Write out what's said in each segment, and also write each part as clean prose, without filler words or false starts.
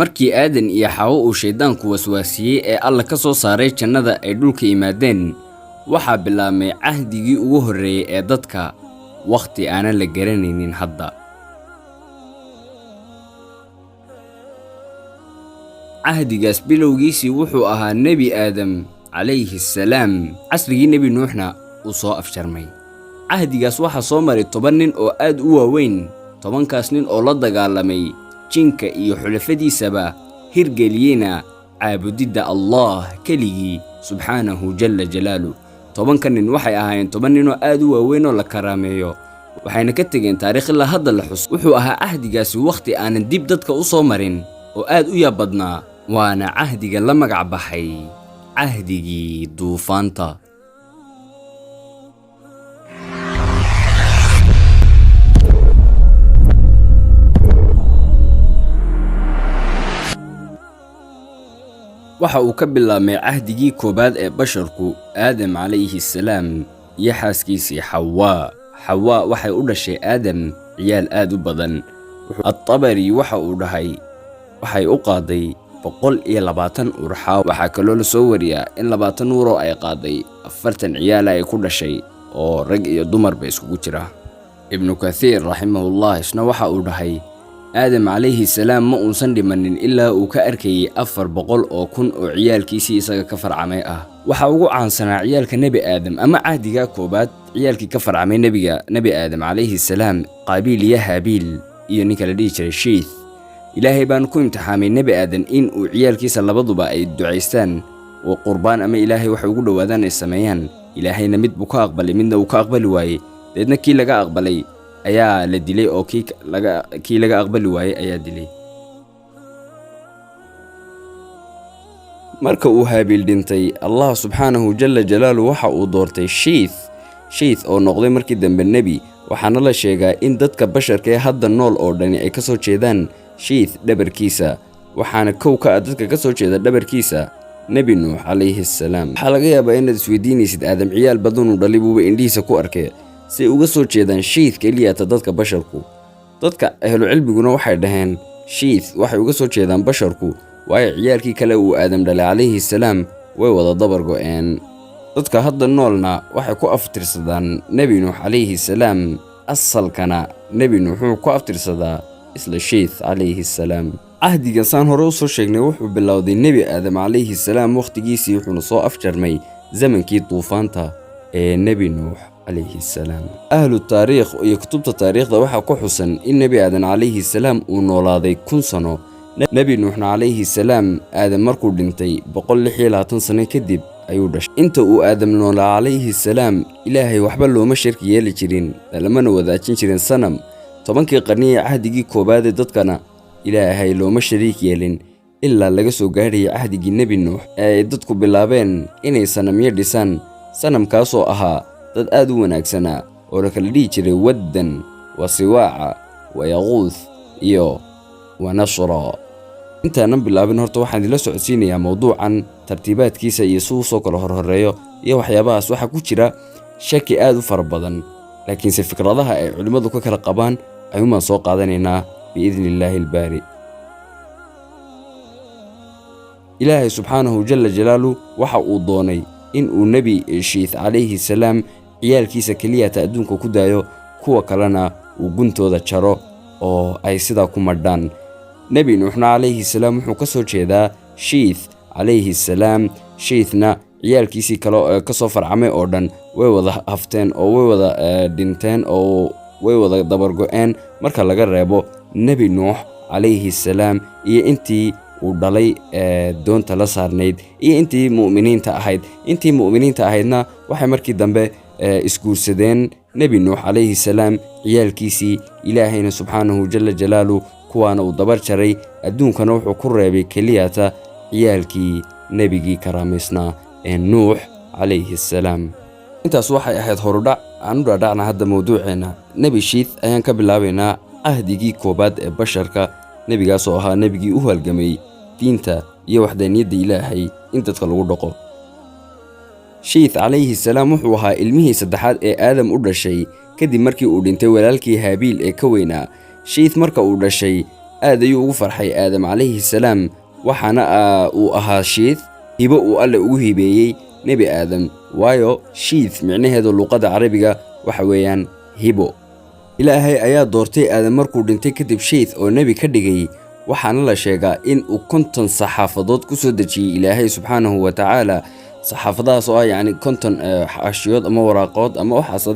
markii aadan iyo xawo uu shaydaanku waswaasiyey ee alla ka soo saaray jannada ay dhulka yimaadeen waxaa bilaabmay cahdigii ugu horreeyay ee dadka wakhti aanan la garanaynin hadda. cahdigaas bilowgiisii wuxuu ahaa nebi aadam calayhi salaam, casrigii nebi nuuxna uu soo afjarmay. cahdigaas waxaa soo maray 10 nin oo aad u waaweyn. 10kaas nin oo la dagaalamay jinka iyo xulafadiisaba hirgeliyeyna caabudidda allah keligii subxaanahu jalla jalaalu. 10ka nin waxay ahaayeen 10 nin oo aad u waaweyn oo la karaameeyo, waxayna ka tegeen taariikh ilaa hadda la xus. wuxuu ahaa cahdigaasi wakhti aanan dib dadka u soo marin oo aad u yaab badnaa, waana cahdiga la magac baxay cahdigii duufaanta. waxa uu ka bilaabmay cahdigii koobaad ee basharku aadam calayhi salaam iyo xaaskiisii xawaa. xawaa waxay u dhashay aadam ciyaal aad u badan. at-Tabari waxa uu dhahay waxay u qaaday 120 urxa. waxaa kaloo la soo wariyaa in 20 uur oo ay qaaday 40 ciyaala ay ku dhashay oo rag iyo dumarba iskugu jira. ibnu kathiir raximahullah isna waxa uu dhahay aadam calayhi salaam ma uusan dhimanin ilaa uu ka arkayay 400 oo kun oo ciyaalkiisii isaga ka farcamay ah. waxa ugu caansanaa ciyaalka nebi aadam ama cahdiga koobaad ciyaalkii ka farcamay nebi aadam calayhi salaam qaabiil iyo haabiil iyo ninka la dhihi jiray shiith. ilaahay baan ku imtixaamay nebi aadam in uu ciyaalkiisa labaduba ay ducaystaan oo qurbaan ama ilaahay waxay ugu dhowaadaan ay sameeyaan. ilaahayna mid buu ka aqbalay, midna uu ka aqbali waayey. deedna kii laga aqbalay ayaa la dilay oo kii laga aqbali waayey ayaa dilay. marka uu haabiil dhintay, allah subxaanahu jalla jalaalu waxa uu doortay shiith oo noqday markii dambe nebi. waxaana la sheegaa in dadka basharka ee hadda nool oo dhani ay ka soo jeedaan shiith dhabarkiisa, waxaana kow ka ah dadka ka soo jeeda dhabarkiisa nebi nuux calayhi salaam. waxaa laga yaabaa inaad isweydiinaysid aadam ciyaal badanuu dhalay buuba indhihiisa ku arkay, si uga soo jeedaan shiith keliyata dadka basharku. dadka ahlu cilmiguna waxay dhaheen shiith waxay uga soo jeedaan basharku waayo ciyaalkii kale uu aadam dhalay calayhi salaam way wada dabar go'een. dadka hadda noolna waxay ku aftirsadaan nebi nuux calayhi salaam, asalkana nebi nuux wuxuu ku aftirsadaa isla shiith calayhi salaam. cahdigan saan hore u soo sheegnay wuxuu bilowday nebi aadam calayhi salaam wakhtigiisii, wuxuuna soo afjarmay zamankii duufaanta ee nebi nuux calayhi salaam. ahlu taariikh iyo kutubta taariikhda waxaa ku xusan in nebi aadan calayhi salaam uu noolaaday 1000 sano. nebi nuuxna calayhi salaam aadam markuu dhintay 126 sano kadib ayuu dhashay. inta uu aadam noolaa calayhi salaam ilaahay waxba looma shirki yeeli jirin, lamana wadaajin jirin sanam. 10kii qarni ee cahdigii koobaad ee dadkana ilaahay looma shariik yeelin ilaa laga soo gaadhayay cahdigii nebi nuux ee ay dadku bilaabeen inay sanamyo dhisaan. sanamkaasoo ahaa dad aad u wanaagsanaa oo la kala dhihi jiray waddan wa siwaaca wa yaquuth iyo wa nasra. intaanan bilaabin horta waxaan idila socodsiinayaa mawduucan tartiibaadkiisa iyo si uu soo kala horhoreeyo iyo waxyaabahaas. waxaa ku jira shaki aad u fara badan, laakiinse fikradaha ay culimmadu ka kala qabaan ayuumaan soo qaadanaynaa biidni illaahi albaari. ilaahay subxaanahu jalla jalaalu waxa uu doonay in uu nebi shiith calayhi salaam ciyaalkiisa keliyata adduunka ku daayo, kuwa kalena uu guntooda jaro oo ay sidaa ku madhaan. nebi nuuxna calayhi salaam wuxuu ka soo jeedaa shiith calayhi salaam. shiithna ciyaalkiisii kale ka soo farcamay oo dhan way wada hafteen oo way wada dhinteen oo way wada dabargo'een marka laga reebo nebi nuux calayhi salaam iyo intii uu dhalay doonta la saarnayd iyo intii mu'miniinta ahaydna waxay markii dambe isguursadeen nebi nuux calayhi salaam ciyaalkiisii. ilaahayna subxaanahu jalla jalaalu kuwaana uu dabar jaray, adduunkana wuxuu ku reebay keliyata ciyaalkii nebigii karaamaysnaa ee nuux calayhi salaam. intaas waxay ahayd horudhac. aan u dhaadhacna hadda mawduuceenna. nebi shiith ayaan ka bilaabaynaa cahdigii koobaad ee basharka, nebigaasoo ahaa nebigii u halgamay diinta iyo waxdaaniyadda ilaahay in dadka lagu dhaqo. shiith calayhi salaam wuxuu ahaa ilmihii saddexaad ee aadam u dhashay kadib markii uu dhintay walaalkii haabiil ee ka weynaa. shiith marka uu dhashay aad ayuu ugu farxay aadam calayhi salaam, waxaana uu ahaa shiith hibo uu alle ugu hibeeyey nebi aadam, waayo shiith micnaheedu luqadda carabiga waxa weeyaan hibo. ilaahay ayaa doortay aadam markuu dhintay kadib shiith oo nebi ka dhigay, waxaana la sheegaa in uu 50 saxaafadood ku soo dejiyey ilaahay subxaanahu wa tacaala. saxaafadahaas oo yacni 50 xaashiyood ama waraaqood ama waxaas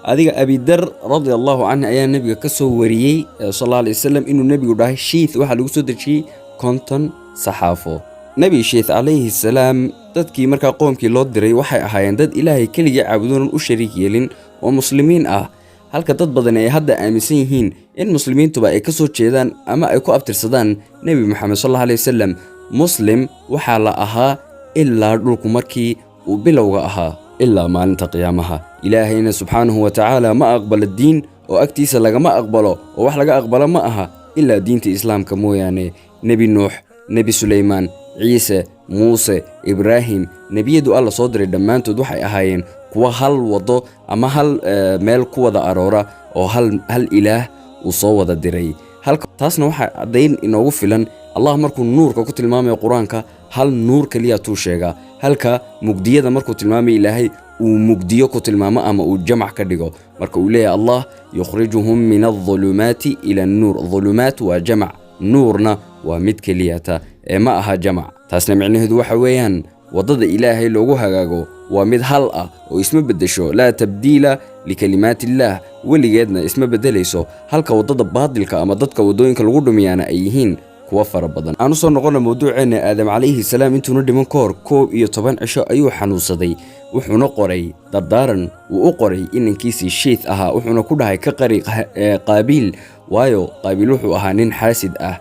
adiga abidar radiyallahu canhu ayaa nebiga ka soo wariyey sallallahu alayhi wasallam inuu nebigu dhahay shiith waxaa lagu soo dejiyey 50 saxaafo. nebi shiith calayhi salaam dadkii markaa qoomkii loo diray waxay ahaayeen dad ilaahay keligii caabudoon u shariik yeelin oo muslimiin ah, halka dad badan ay hadda aaminsan yihiin in muslimiintuba ay ka soo jeedaan ama ay ku abtirsadaan nebi moxamed sallallahu alayhi wasallam. muslim waxaa la ahaa ilaa dhulku markii uu bilowga ahaa ilaa maalinta qiyaamaha. ilaahayna subxaanahu wa tacaala ma aqbalo diin oo agtiisa lagama aqbalo oo wax laga aqbalo ma aha ilaa diinta islaamka mooyaane. nebi nuux, nebi suleymaan, ciise, muuse, ibraahim, nebiyadu alla soo diray dhammaantood waxay ahaayeen kuwa hal wado ama hal meel ku wada aroora oo hal ilaah uu soo wada diray. taasna waxaa caddayn inoogu filan allah markuu nuurka ku tilmaamayo qur-aanka hal nuur keliya tuu sheegaa, halka mugdiyada markuu tilmaamay ilaahay uu mugdiyo ku tilmaamo ama uu jamac ka dhigo. marka uu leeyahay allah yukhrijuhum min adh-dhulumaati ila an-nuur. dhulumaat waa jamac, nuurna waa mid keliyata ee ma aha jamac. taasna micnaheedu waxa weeyaan wadada ilaahay loogu hagaago waa mid hal ah oo isma bedesho, laa tabdiila likalimaatillaah, weligeedna isma bedelayso, halka wadada baadilka ama dadka wadooyinka lagu dhumiyaana ay yihiin kuwa fara badan. aan u soo noqona mawduuceena aadam calayhi salaam intuuna dhiman ka hor 11 cisho ayuu xanuunsaday, wuxuuna qoray dardaaran uu u qoray inankiisii shiith ahaa, wuxuuna ku dhahay ka qari qaabiil, waayo qaabiil wuxuu ahaa nin xaasid ah.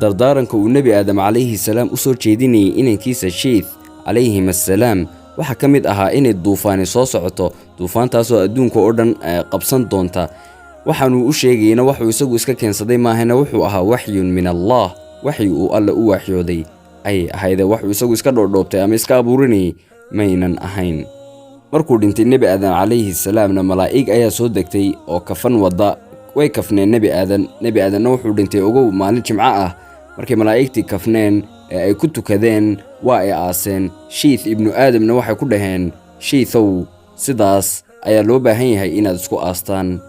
dardaaranka uu nebi aadam calayhi salaam u soo jeedinayay inankiisa shiith calayhim assalaam waxaa ka mid ahaa inay duufaani soo socoto, duufaantaasoo adduunka oo dhan qabsan doonta. waxaanuu u sheegayna waxuu isagu iska keensaday maahana wuxuu ahaa waxyun min allah, waxyi uu alle u waxyooday ay ahaydee waxuu isagu iska dhoodhoobtay ama iska abuurinayay maynan ahayn. markuu dhintay nebi aadan calayhi salaamna malaa'ig ayaa soo degtay oo kafan wadda, way kafneen nebi aadanna wuxuu dhintay ogow maalin jimco ah. markay malaa'igtii kafneen ee ay ku tukadeen waa ay aaseen. shiith ibnu aadamna waxay ku dhaheen, shiithow sidaas ayaa loo baahan yahay inaad isku aastaan.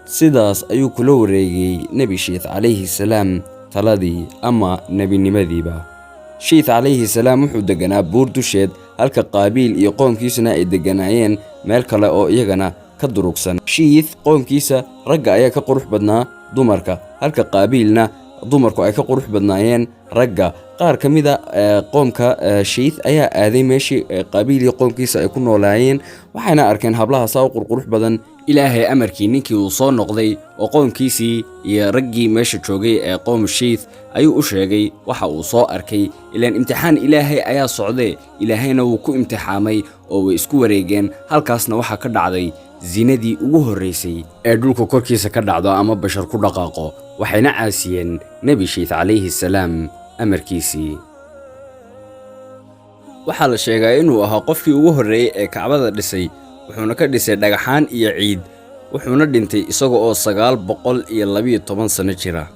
sidaas ayuu kula wareegay nebi shiith calayhi salaam taladii ama nebinimadiiba. shiith calayhi salaam wuxuu deganaa buur dusheed, halka qaabiil iyo qoomkiisuna ay deganaayeen meel kale oo iyagana ka durugsan. shiith qoomkiisa ragga ayaa ka qurux badnaa dumarka, halka qaabiilna dumarku ay ka qurux badnaayeen ragga. qaar ka mida qoomka shiith ayaa aaday meeshii qaabiil iyo qoomkiisa ay ku noolaayeen, waxayna arkeen hablaha saa u qurqurux badan. ilaahay amarkii ninkii uu soo noqday oo qoomkiisii iyo raggii meesha joogay ee qoom shiith ayuu u sheegay waxa uu soo arkay. ilaan imtixaan ilaahay ayaa socdee, ilaahayna wuu ku imtixaamay oo way isku wareegeen. halkaasna waxaa ka dhacday zinadii ugu horraysay ee dhulka korkiisa ka dhacdo ama bashar ku dhaqaaqo, waxayna caasiyeen nebi shiith calayhi salaam amarkiisii. waxaa la sheegaa inuu ahaa qofkii ugu horreeyey ee kacbada dhisay, wuxuuna ka dhisay dhagaxaan iyo ciid, wuxuuna dhintay isaga oo 912 sano jira.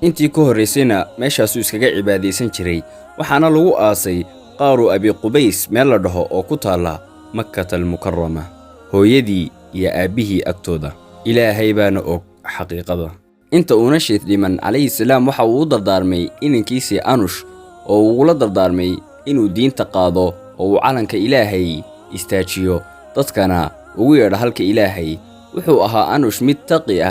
intii ka horraysayna meeshaasuu iskaga cibaadaysan jiray, waxaana lagu aasay qaaru abi qubays meel la dhaho oo ku taalla makkatal mukarrama, hooyadii iyo aabbihii agtooda. ilaahay baana og xaqiiqada. inta uuna shiith dhiman calayhi salaam waxa uu u dardaarmay inankiisii anush oo ugula dardaarmay inuu diinta qaado oo uu calanka ilaahay istaajiyo, dadkana ugu yeedha halka ilaahay. wuxuu ahaa anush mid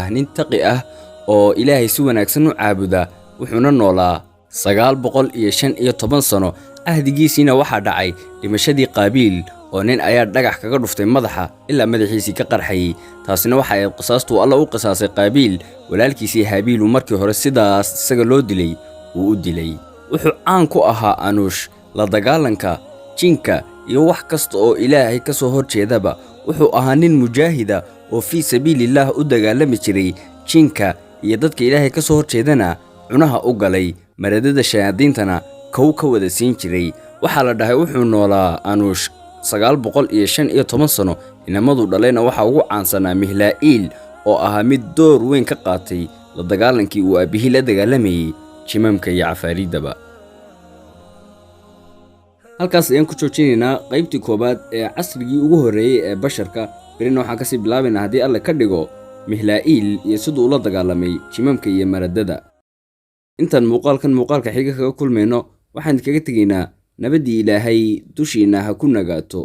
nin taqi ah oo ilaahay si wanaagsan u caabuda, wuxuuna noolaa 915 sano. ahdigiisiina waxaa dhacay dhimashadii qaabiil oo nin ayaa dhagax kaga dhuftay madaxa ilaa madaxiisii ka qarxayay. taasina waxa ay qisaastuu alla u qisaasay qaabiil walaalkiisii haabiil uu markii hore sidaas isaga loo dilay uu u dilay. wuxuu caan ku ahaa anush la dagaalanka jinka iyo wax kasta oo ilaahay ka soo horjeedaba. wuxuu ahaa nin mujaahida oo fii sabiilillaah u dagaalami jiray jinka iyo dadka ilaahay ka soo horjeedana cunaha u galay, maradada shayaadiintana kow ka wada siin jiray. waxaa la dhahay wuxuu noolaa anush 915 sano. inamaduu dhalayna waxaa ugu caansanaa mihlaa'iil oo ahaa mid door weyn ka qaatay la dagaalankii uu aabihii la dagaalamayey jimamka iyo cafaariiddaba. halkaas ayaan ku joojinaynaa qaybtii koobaad ee casrigii ugu horreeyey ee basharka. berina waxaan kasii bilaabaynaa haddii alle ka dhigo mihlaa'iil iyo siduu ula dagaalamay jimamka iyo maradada. intaan muuqaalka xiga kaga kulmayno waxaan kaga tegaynaa nabaddii ilaahay dushiinna ha ku nagaato.